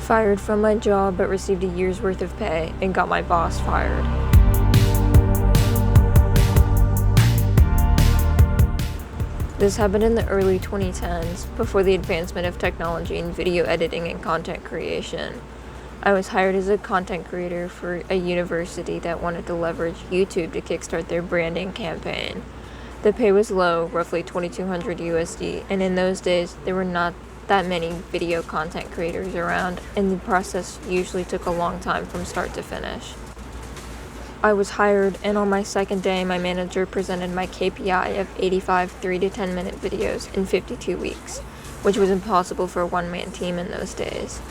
fired from my job but received a year's worth of pay, and got my boss fired. This happened in the early 2010s, before the advancement of technology in video editing and content creation. I was hired as a content creator for a university that wanted to leverage YouTube to kickstart their branding campaign. The pay was low, roughly $2,200 USD, and in those days, there were not that many video content creators around, and the process usually took a long time from start to finish. I was hired, and on my second day, my manager presented my KPI of 85 3 to 10 minute videos in 52 weeks, which was impossible for a one-man team in those days.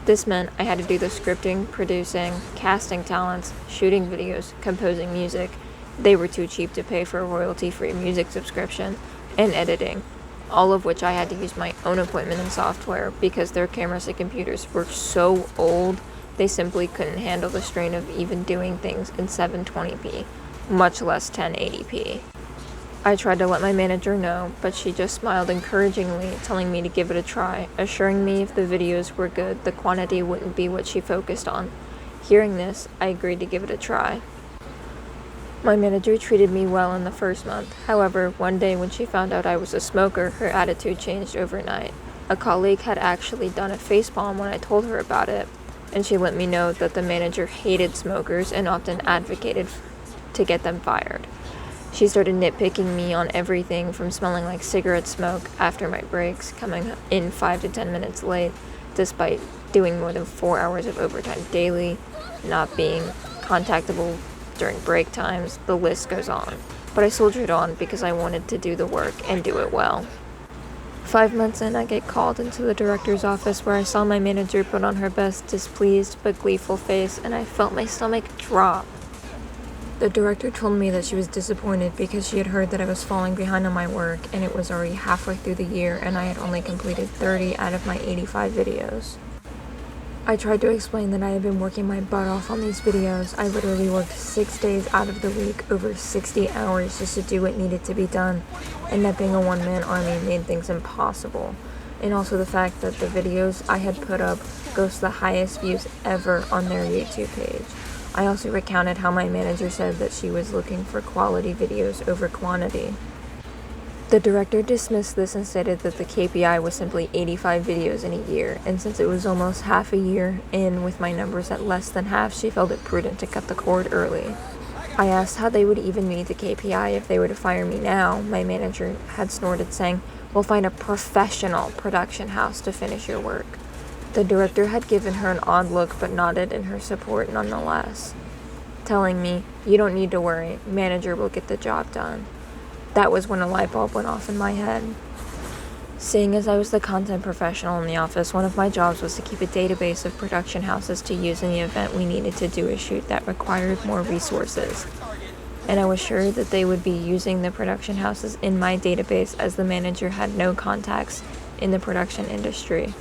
This meant I had to do the scripting, producing, casting talents, shooting videos, composing music. They were too cheap to pay for a royalty-free music subscription, and editing, all of which I had to use my own equipment and software because their cameras and computers were so old. They simply couldn't handle the strain of even doing things in 720p, much less 1080p. I tried to let my manager know, but she just smiled encouragingly, telling me to give it a try, assuring me if the videos were good, the quantity wouldn't be what she focused on. Hearing this, I agreed to give it a try. My manager treated me well in the first month. However, one day when she found out I was a smoker, her attitude changed overnight. A colleague had actually done a facepalm when I told her about it, and she let me know that the manager hated smokers and often advocated to get them fired. She started nitpicking me on everything from smelling like cigarette smoke after my breaks, coming in 5 to 10 minutes late, despite doing more than 4 hours of overtime daily, not being contactable during break times, the list goes on. But I soldiered on because I wanted to do the work and do it well. 5 months in, I get called into the director's office where I saw my manager put on her best displeased but gleeful face, and I felt my stomach drop. The director told me that she was disappointed because she had heard that I was falling behind on my work, and it was already halfway through the year and I had only completed 30 out of my 85 videos. I tried to explain that I had been working my butt off on these videos. I literally worked 6 days out of the week, over 60 hours just to do what needed to be done, and that being a one-man army made things impossible. And also the fact that the videos I had put up goes to the highest views ever on their YouTube page. I also recounted how my manager said that she was looking for quality videos over quantity. The director dismissed this and stated that the KPI was simply 85 videos in a year, and since it was almost half a year in with my numbers at less than half, she felt it prudent to cut the cord early. I asked how they would even meet the KPI if they were to fire me now. My manager had snorted, saying, "We'll find a professional production house to finish your work." The director had given her an odd look but nodded in her support nonetheless, telling me, "You don't need to worry, manager will get the job done." That was when a light bulb went off in my head. Seeing as I was the content professional in the office, one of my jobs was to keep a database of production houses to use in the event we needed to do a shoot that required more resources. And I was sure that they would be using the production houses in my database as the manager had no contacts in the production industry.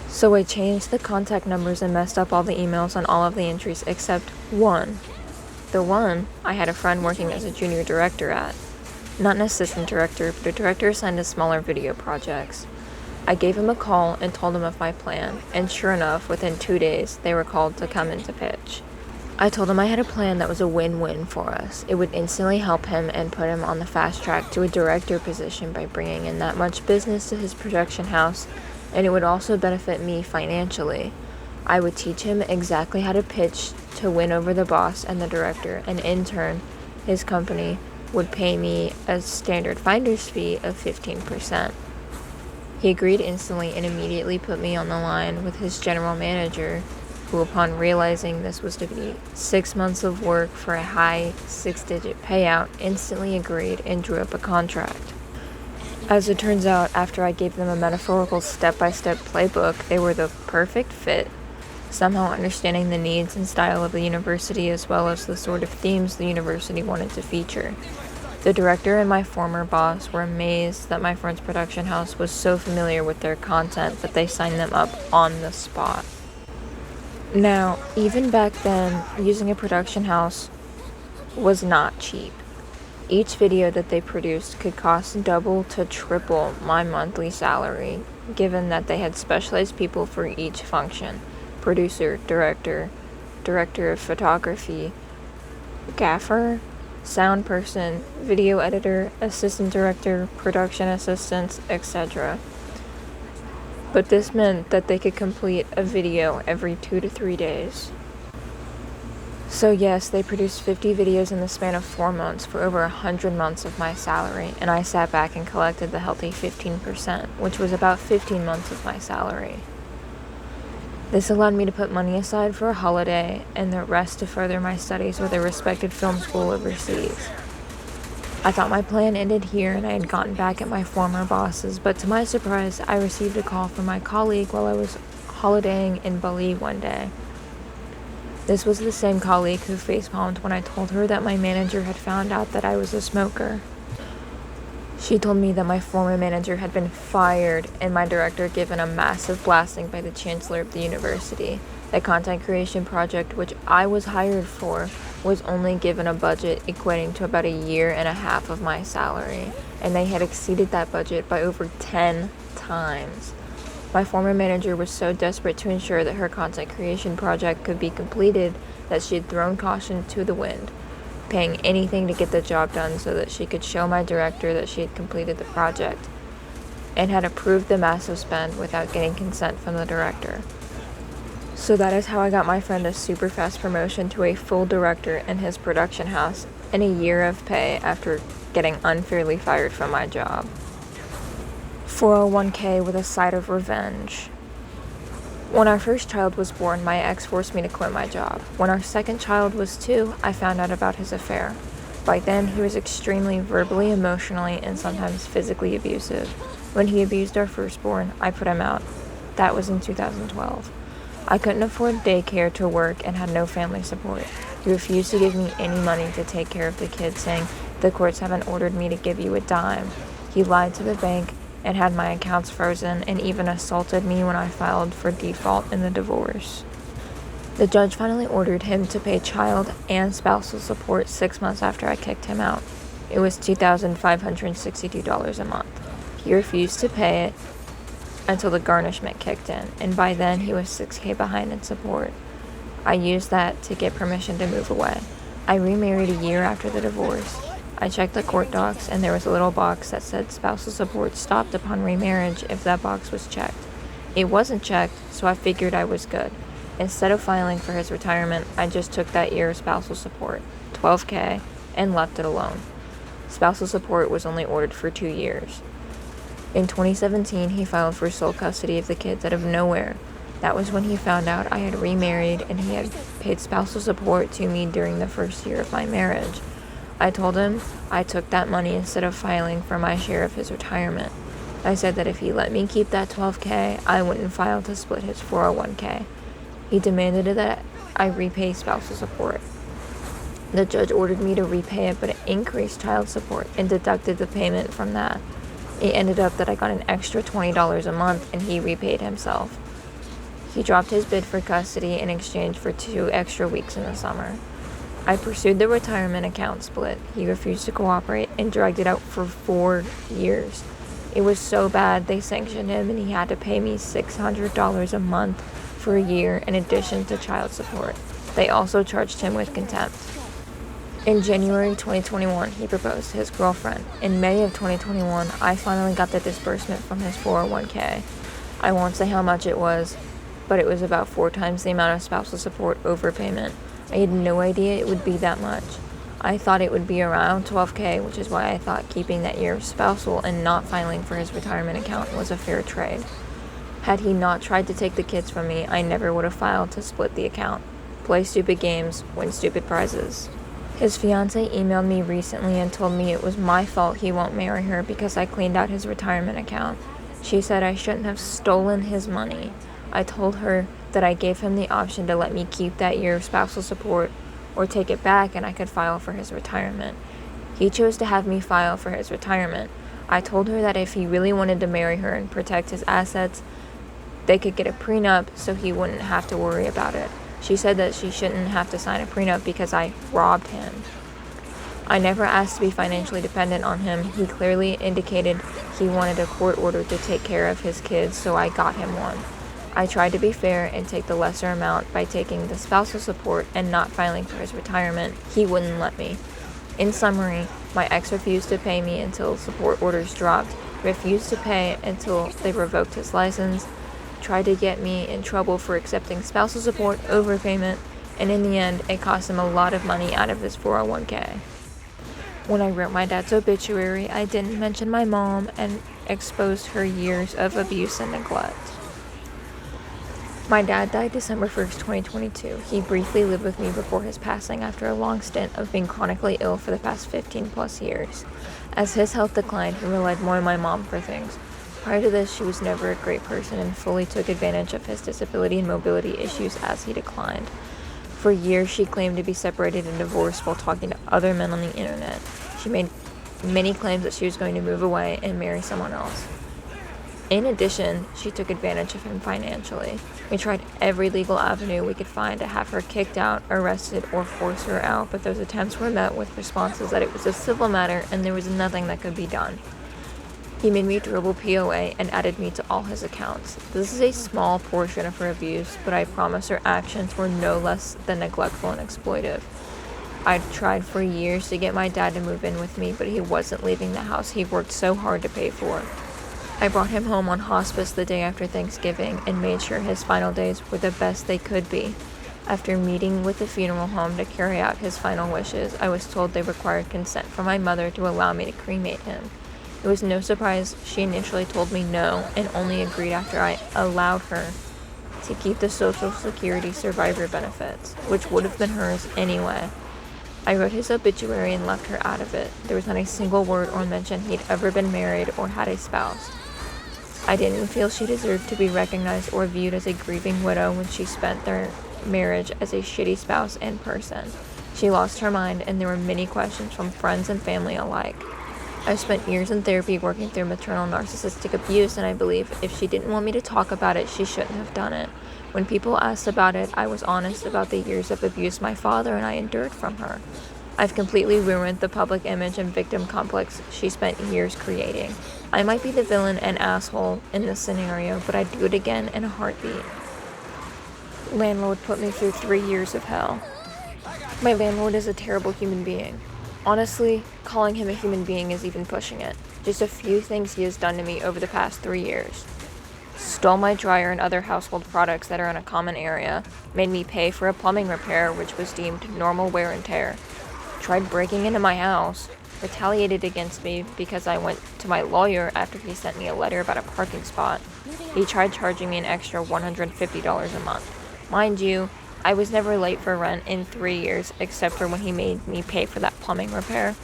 So I changed the contact numbers and messed up all the emails on all of the entries except one. The one I had a friend working as a junior director at. Not an assistant director, but a director assigned to smaller video projects. I gave him a call and told him of my plan, and sure enough, within 2 days, they were called to come in to pitch. I told him I had a plan that was a win-win for us. It would instantly help him and put him on the fast track to a director position by bringing in that much business to his production house, and it would also benefit me financially. I would teach him exactly how to pitch to win over the boss and the director, and in turn, his company would pay me a standard finder's fee of 15%. He agreed instantly and immediately put me on the line with his general manager, who, upon realizing this was to be 6 months of work for a high 6-digit payout, instantly agreed and drew up a contract. As it turns out, after I gave them a metaphorical step-by-step playbook, they were the perfect fit, somehow understanding the needs and style of the university as well as the sort of themes the university wanted to feature. The director and my former boss were amazed that my friend's production house was so familiar with their content that they signed them up on the spot. Now, even back then, using a production house was not cheap. Each video that they produced could cost double to triple my monthly salary, given that they had specialized people for each function. producer, director, director of photography, gaffer, sound person, video editor, assistant director, production assistants, etc. But this meant that they could complete a video every 2 to 3 days. So yes, they produced 50 videos in the span of 4 months for over 100 months of my salary, and I sat back and collected the healthy 15%, which was about 15 months of my salary. This allowed me to put money aside for a holiday and the rest to further my studies with a respected film school overseas. I thought my plan ended here and I had gotten back at my former bosses, but to my surprise, I received a call from my colleague while I was holidaying in Bali one day. This was the same colleague who facepalmed when I told her that my manager had found out that I was a smoker. She told me that my former manager had been fired and my director given a massive blasting by the chancellor of the university. The content creation project, which I was hired for, was only given a budget equating to about 1.5 years of my salary, and they had exceeded that budget by over 10 times. My former manager was so desperate to ensure that her content creation project could be completed that she had thrown caution to the wind, paying anything to get the job done so that she could show my director that she had completed the project, and had approved the massive spend without getting consent from the director. So that is how I got my friend a super fast promotion to a full director in his production house and 1 year of pay after getting unfairly fired from my job. 401k with a side of revenge. When our first child was born, my ex forced me to quit my job. When our second child was 2, I found out about his affair. By then, he was extremely verbally, emotionally, and sometimes physically abusive. When he abused our firstborn, I put him out. That was in 2012. I couldn't afford daycare to work and had no family support. He refused to give me any money to take care of the kids, saying, "The courts haven't ordered me to give you a dime." He lied to the bank and had my accounts frozen, and even assaulted me when I filed for default in the divorce. The judge finally ordered him to pay child and spousal support 6 months after I kicked him out. It was $2,562 a month. He refused to pay it until the garnishment kicked in, and by then he was $6,000 behind in support. I used that to get permission to move away. I remarried a year after the divorce. I checked the court docs, and there was a little box that said spousal support stopped upon remarriage if that box was checked. It wasn't checked, so I figured I was good. Instead of filing for his retirement, I just took that year's spousal support, $12,000, and left it alone. Spousal support was only ordered for 2 years. In 2017, he filed for sole custody of the kids out of nowhere. That was when he found out I had remarried and he had paid spousal support to me during the first year of my marriage. I told him I took that money instead of filing for my share of his retirement. I said that if he let me keep that $12,000, I wouldn't file to split his 401k. He demanded that I repay spousal support. The judge ordered me to repay it, but it increased child support and deducted the payment from that. It ended up that I got an extra $20 a month and he repaid himself. He dropped his bid for custody in exchange for 2 extra weeks in the summer. I pursued the retirement account split. He refused to cooperate and dragged it out for 4 years. It was so bad they sanctioned him and he had to pay me $600 a month for a year in addition to child support. They also charged him with contempt. In January 2021, he proposed to his girlfriend. In May of 2021, I finally got the disbursement from his 401k. I won't say how much it was, but it was about 4 times the amount of spousal support overpayment. I had no idea it would be that much. I thought it would be around $12,000, which is why I thought keeping that year of spousal and not filing for his retirement account was a fair trade. Had he not tried to take the kids from me, I never would have filed to split the account. Play stupid games, win stupid prizes. His fiancée emailed me recently and told me it was my fault he won't marry her because I cleaned out his retirement account. She said I shouldn't have stolen his money. I told her that I gave him the option to let me keep that year of spousal support or take it back and I could file for his retirement. He chose to have me file for his retirement. I told her that if he really wanted to marry her and protect his assets, they could get a prenup so he wouldn't have to worry about it. She said that she shouldn't have to sign a prenup because I robbed him. I never asked to be financially dependent on him. He clearly indicated he wanted a court order to take care of his kids, so I got him one. I tried to be fair and take the lesser amount by taking the spousal support and not filing for his retirement. He wouldn't let me. In summary, my ex refused to pay me until support orders dropped, refused to pay until they revoked his license, tried to get me in trouble for accepting spousal support overpayment, and in the end, it cost him a lot of money out of his 401k. When I wrote my dad's obituary, I didn't mention my mom and exposed her years of abuse and neglect. My dad died December 1st, 2022. He briefly lived with me before his passing after a long stint of being chronically ill for the past 15 plus years. As his health declined, he relied more on my mom for things. Prior to this, she was never a great person and fully took advantage of his disability and mobility issues as he declined. For years, she claimed to be separated and divorced while talking to other men on the internet. She made many claims that she was going to move away and marry someone else. In addition, she took advantage of him financially. We tried every legal avenue we could find to have her kicked out, arrested, or force her out, but those attempts were met with responses that it was a civil matter and there was nothing that could be done. He made me durable POA and added me to all his accounts. This is a small portion of her abuse, but I promise her actions were no less than neglectful and exploitive. I'd tried for years to get my dad to move in with me, but he wasn't leaving the house he worked so hard to pay for. I brought him home on hospice the day after Thanksgiving and made sure his final days were the best they could be. After meeting with the funeral home to carry out his final wishes, I was told they required consent from my mother to allow me to cremate him. It was no surprise she initially told me no and only agreed after I allowed her to keep the Social Security survivor benefits, which would have been hers anyway. I wrote his obituary and left her out of it. There was not a single word or mention he'd ever been married or had a spouse. I didn't feel she deserved to be recognized or viewed as a grieving widow when she spent their marriage as a shitty spouse and person. She lost her mind, and there were many questions from friends and family alike. I spent years in therapy working through maternal narcissistic abuse, and I believe if she didn't want me to talk about it, she shouldn't have done it. When people asked about it, I was honest about the years of abuse my father and I endured from her. I've completely ruined the public image and victim complex she spent years creating. I might be the villain and asshole in this scenario, but I'd do it again in a heartbeat. Landlord put me through 3 years of hell. My landlord is a terrible human being. Honestly, calling him a human being is even pushing it. Just a few things he has done to me over the past 3 years. Stole my dryer and other household products that are in a common area, made me pay for a plumbing repair which was deemed normal wear and tear, tried breaking into my house, retaliated against me because I went to my lawyer after he sent me a letter about a parking spot. He tried charging me an extra $150 a month. Mind you, I was never late for rent in 3 years except for when he made me pay for that plumbing repair.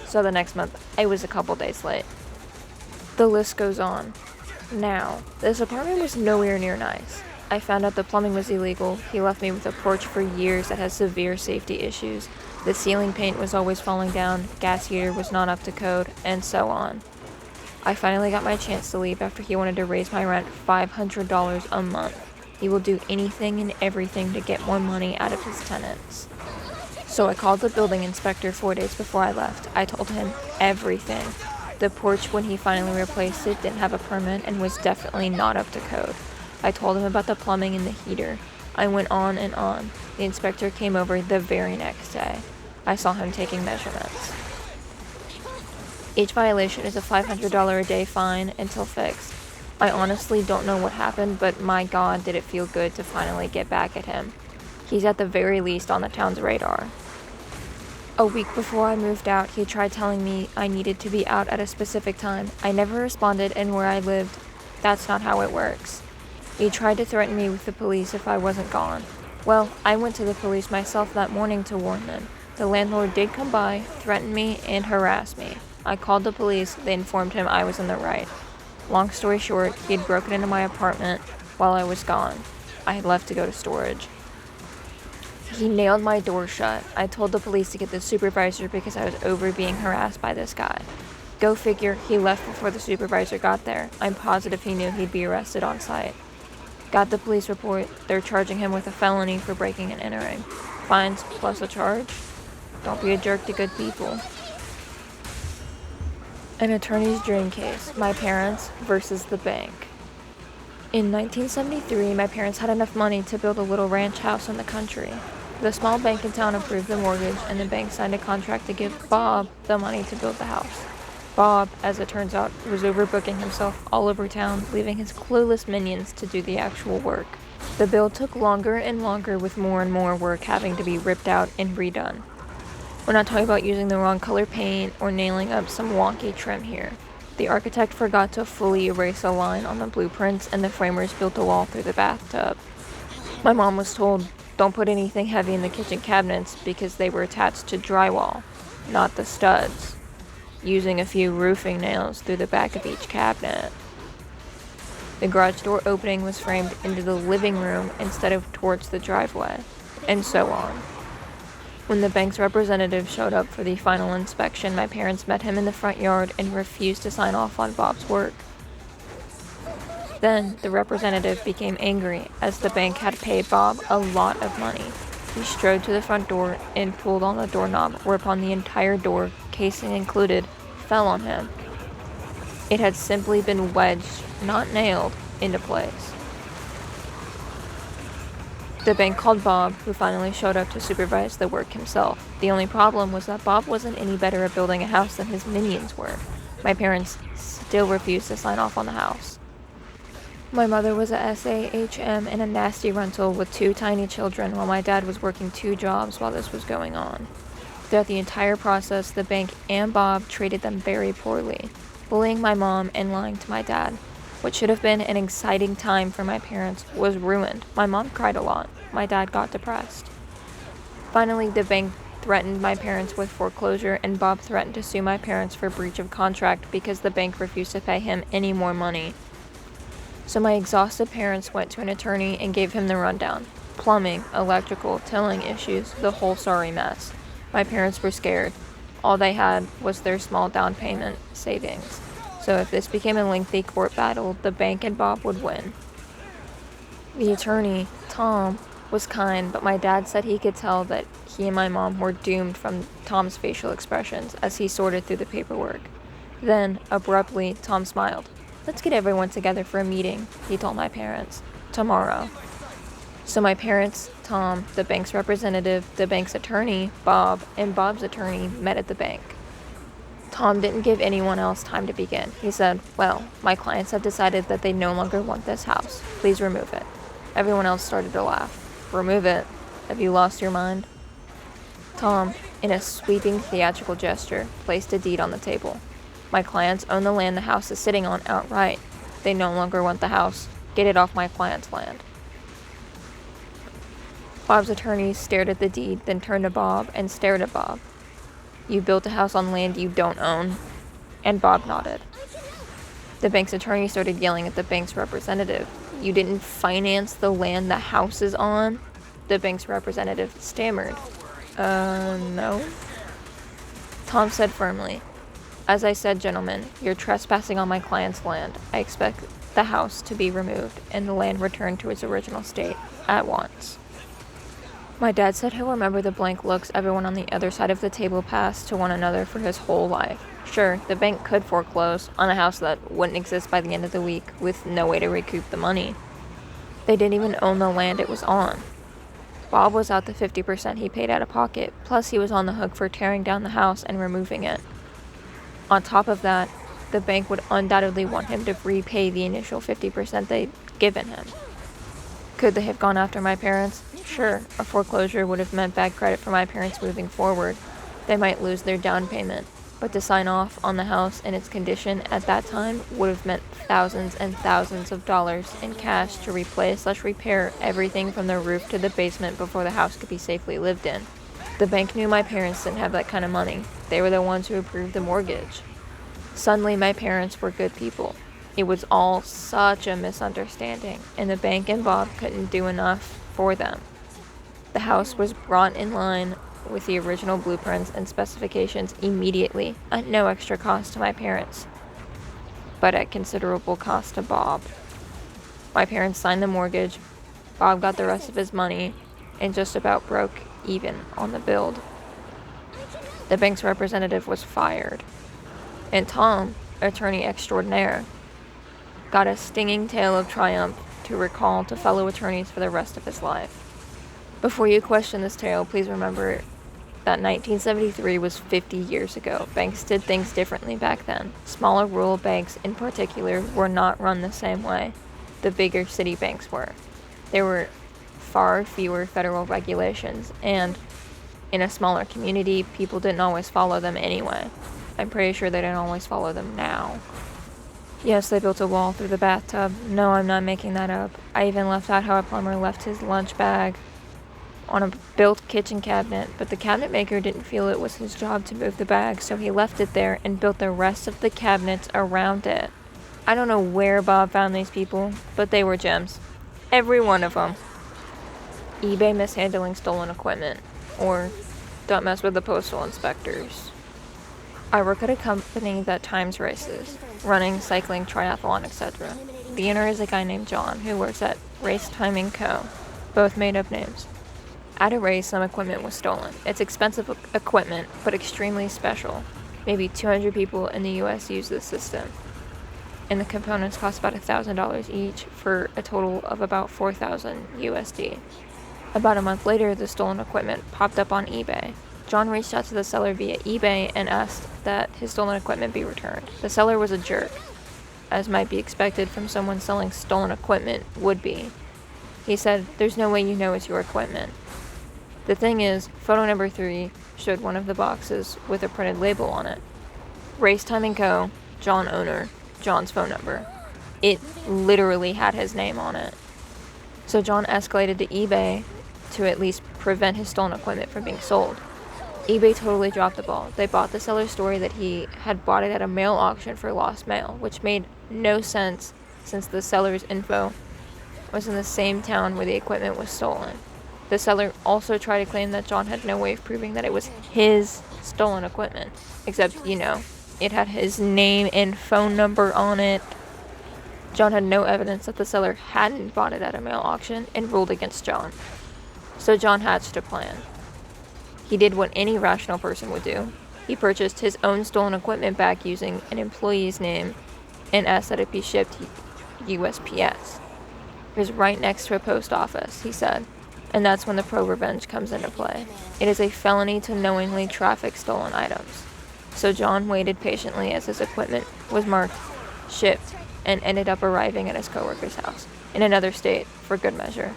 So the next month, I was a couple days late. The list goes on. Now, this apartment was nowhere near nice. I found out the plumbing was illegal. He left me with a porch for years that has severe safety issues. The ceiling paint was always falling down, gas heater was not up to code, and so on. I finally got my chance to leave after he wanted to raise my rent $500 a month. He will do anything and everything to get more money out of his tenants. So I called the building inspector 4 days before I left. I told him everything. The porch, when he finally replaced it, didn't have a permit and was definitely not up to code. I told him about the plumbing and the heater. I went on and on. The inspector came over the very next day. I saw him taking measurements. Each violation is a $500 a day fine until fixed. I honestly don't know what happened, but my God, did it feel good to finally get back at him. He's at the very least on the town's radar. A week before I moved out, he tried telling me I needed to be out at a specific time. I never responded, and where I lived, that's not how it works. He tried to threaten me with the police if I wasn't gone. Well, I went to the police myself that morning to warn them. The landlord did come by, threaten me, and harass me. I called the police. They informed him I was in the right. Long story short, he had broken into my apartment while I was gone. I had left to go to storage. He nailed my door shut. I told the police to get the supervisor because I was over being harassed by this guy. Go figure, he left before the supervisor got there. I'm positive he knew he'd be arrested on site. Got the police report. They're charging him with a felony for breaking and entering. Fines plus a charge? Don't be a jerk to good people. An attorney's dream case. My parents versus the bank. In 1973, my parents had enough money to build a little ranch house in the country. The small bank in town approved the mortgage, and the bank signed a contract to give Bob the money to build the house. Bob, as it turns out, was overbooking himself all over town, leaving his clueless minions to do the actual work. The build took longer and longer, with more and more work having to be ripped out and redone. We're not talking about using the wrong color paint or nailing up some wonky trim here. The architect forgot to fully erase a line on the blueprints, and the framers built a wall through the bathtub. My mom was told, don't put anything heavy in the kitchen cabinets because they were attached to drywall, not the studs, using a few roofing nails through the back of each cabinet. The garage door opening was framed into the living room instead of towards the driveway, and so on. When the bank's representative showed up for the final inspection, my parents met him in the front yard and refused to sign off on Bob's work. Then, the representative became angry as the bank had paid Bob a lot of money. He strode to the front door and pulled on the doorknob, whereupon the entire door, casing included, fell on him. It had simply been wedged, not nailed, into place. The bank called Bob, who finally showed up to supervise the work himself. The only problem was that Bob wasn't any better at building a house than his minions were. My parents still refused to sign off on the house. My mother was a SAHM in a nasty rental with 2 tiny children, while my dad was working 2 jobs while this was going on. Throughout the entire process, the bank and Bob treated them very poorly, bullying my mom and lying to my dad. What should have been an exciting time for my parents was ruined. My mom cried a lot. My dad got depressed. Finally, the bank threatened my parents with foreclosure, and Bob threatened to sue my parents for breach of contract because the bank refused to pay him any more money. So my exhausted parents went to an attorney and gave him the rundown. Plumbing, electrical, towing issues, the whole sorry mess. My parents were scared. All they had was their small down payment savings. So if this became a lengthy court battle, the bank and Bob would win. The attorney, Tom, was kind, but my dad said he could tell that he and my mom were doomed from Tom's facial expressions as he sorted through the paperwork. Then, abruptly, Tom smiled. "Let's get everyone together for a meeting," he told my parents. "Tomorrow." So my parents, Tom, the bank's representative, the bank's attorney, Bob, and Bob's attorney met at the bank. Tom didn't give anyone else time to begin. He said, "Well, my clients have decided that they no longer want this house. Please remove it." Everyone else started to laugh. "Remove it? Have you lost your mind?" Tom, in a sweeping theatrical gesture, placed a deed on the table. "My clients own the land the house is sitting on outright. They no longer want the house. Get it off my client's land." Bob's attorney stared at the deed, then turned to Bob and stared at Bob. "You built a house on land you don't own?" And Bob nodded. The bank's attorney started yelling at the bank's representative. "You didn't finance the land the house is on?" The bank's representative stammered. No." Tom said firmly, "As I said, gentlemen, you're trespassing on my client's land. I expect the house to be removed and the land returned to its original state at once." My dad said he'll remember the blank looks everyone on the other side of the table passed to one another for his whole life. Sure, the bank could foreclose on a house that wouldn't exist by the end of the week with no way to recoup the money. They didn't even own the land it was on. Bob was out the 50% he paid out of pocket, plus he was on the hook for tearing down the house and removing it. On top of that, the bank would undoubtedly want him to repay the initial 50% they'd given him. Could they have gone after my parents? Sure, a foreclosure would have meant bad credit for my parents moving forward. They might lose their down payment, but to sign off on the house in its condition at that time would have meant thousands and thousands of dollars in cash to replace/repair everything from the roof to the basement before the house could be safely lived in. The bank knew my parents didn't have that kind of money. They were the ones who approved the mortgage. Suddenly, my parents were good people. It was all such a misunderstanding, and the bank and Bob couldn't do enough for them. The house was brought in line with the original blueprints and specifications immediately, at no extra cost to my parents, but at considerable cost to Bob. My parents signed the mortgage, Bob got the rest of his money, and just about broke even on the build. The bank's representative was fired, and Tom, attorney extraordinaire, got a stinging tale of triumph to recall to fellow attorneys for the rest of his life. Before you question this tale, please remember that 1973 was 50 years ago. Banks did things differently back then. Smaller rural banks in particular were not run the same way the bigger city banks were. There were far fewer federal regulations, and in a smaller community, people didn't always follow them anyway. I'm pretty sure they don't always follow them now. Yes, they built a wall through the bathtub. No, I'm not making that up. I even left out how a plumber left his lunch bag on a built kitchen cabinet, but the cabinet maker didn't feel it was his job to move the bag, so he left it there and built the rest of the cabinets around it. I don't know where Bob found these people, but they were gems. Every one of them. eBay mishandling stolen equipment, or don't mess with the postal inspectors. I work at a company that times races, running, cycling, triathlon, etc. The owner is a guy named John, who works at Race Timing Co., both made-up names. At a race, some equipment was stolen. It's expensive equipment, but extremely special. Maybe 200 people in the US use this system, and the components cost about $1,000 each for a total of about $4,000 USD. About a month later, the stolen equipment popped up on eBay. John reached out to the seller via eBay and asked that his stolen equipment be returned. The seller was a jerk, as might be expected from someone selling stolen equipment would be. He said, "There's no way you know it's your equipment." The thing is, photo number 3 showed one of the boxes with a printed label on it. Race Timing Co., John owner, John's phone number. It literally had his name on it. So John escalated to eBay to at least prevent his stolen equipment from being sold. eBay totally dropped the ball. They bought the seller's story that he had bought it at a mail auction for lost mail, which made no sense since the seller's info was in the same town where the equipment was stolen. The seller also tried to claim that John had no way of proving that it was his stolen equipment, except, it had his name and phone number on it. John had no evidence that the seller hadn't bought it at a mail auction and ruled against John. So John hatched a plan. He did what any rational person would do. He purchased his own stolen equipment back using an employee's name and asked that it be shipped USPS. It was right next to a post office, he said, and that's when the ProRevenge comes into play. It is a felony to knowingly traffic stolen items. So John waited patiently as his equipment was marked, shipped, and ended up arriving at his coworker's house in another state for good measure.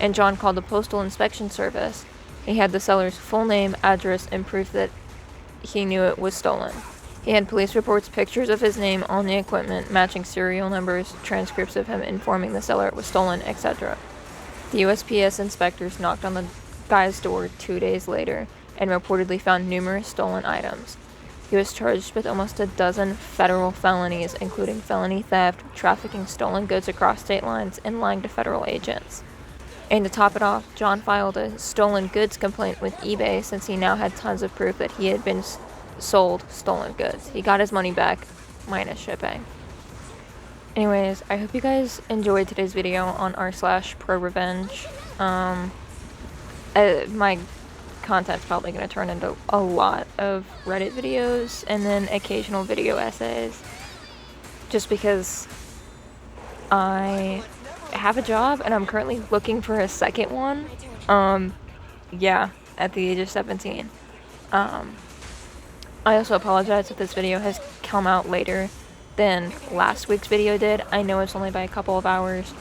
And John called the Postal Inspection Service. He had the seller's full name, address, and proof that he knew it was stolen. He had police reports, pictures of his name on the equipment, matching serial numbers, transcripts of him informing the seller it was stolen, etc. The USPS inspectors knocked on the guy's door 2 days later and reportedly found numerous stolen items. He was charged with almost a dozen federal felonies, including felony theft, trafficking stolen goods across state lines, and lying to federal agents. And to top it off, John filed a stolen goods complaint with eBay since he now had tons of proof that he had been sold stolen goods. He got his money back, minus shipping. Anyways, I hope you guys enjoyed today's video on r/ProRevenge. My content's probably going to turn into a lot of Reddit videos and then occasional video essays, just because I have a job and I'm currently looking for a second one. At the age of 17. I also apologize if this video has come out later than last week's video did. I know it's only by a couple of hours.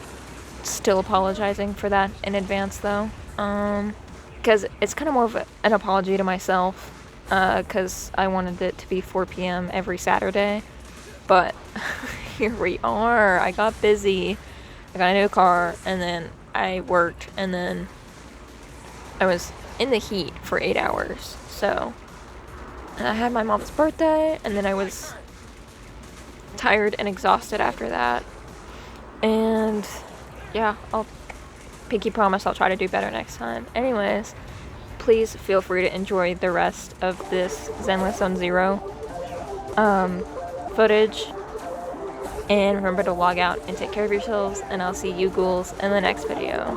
Still apologizing for that in advance though. Because it's kind of more of an apology to myself, because I wanted it to be 4 p.m. every Saturday, but here we are. I got busy, I got a new car, and then I worked, and then I was in the heat for 8 hours, and I had my mom's birthday, and then I was tired and exhausted after that, and yeah, I'll pinky promise I'll try to do better next time. Anyways, please feel free to enjoy the rest of this Zenless Zone 0 footage, and remember to log out and take care of yourselves, and I'll see you ghouls in the next video.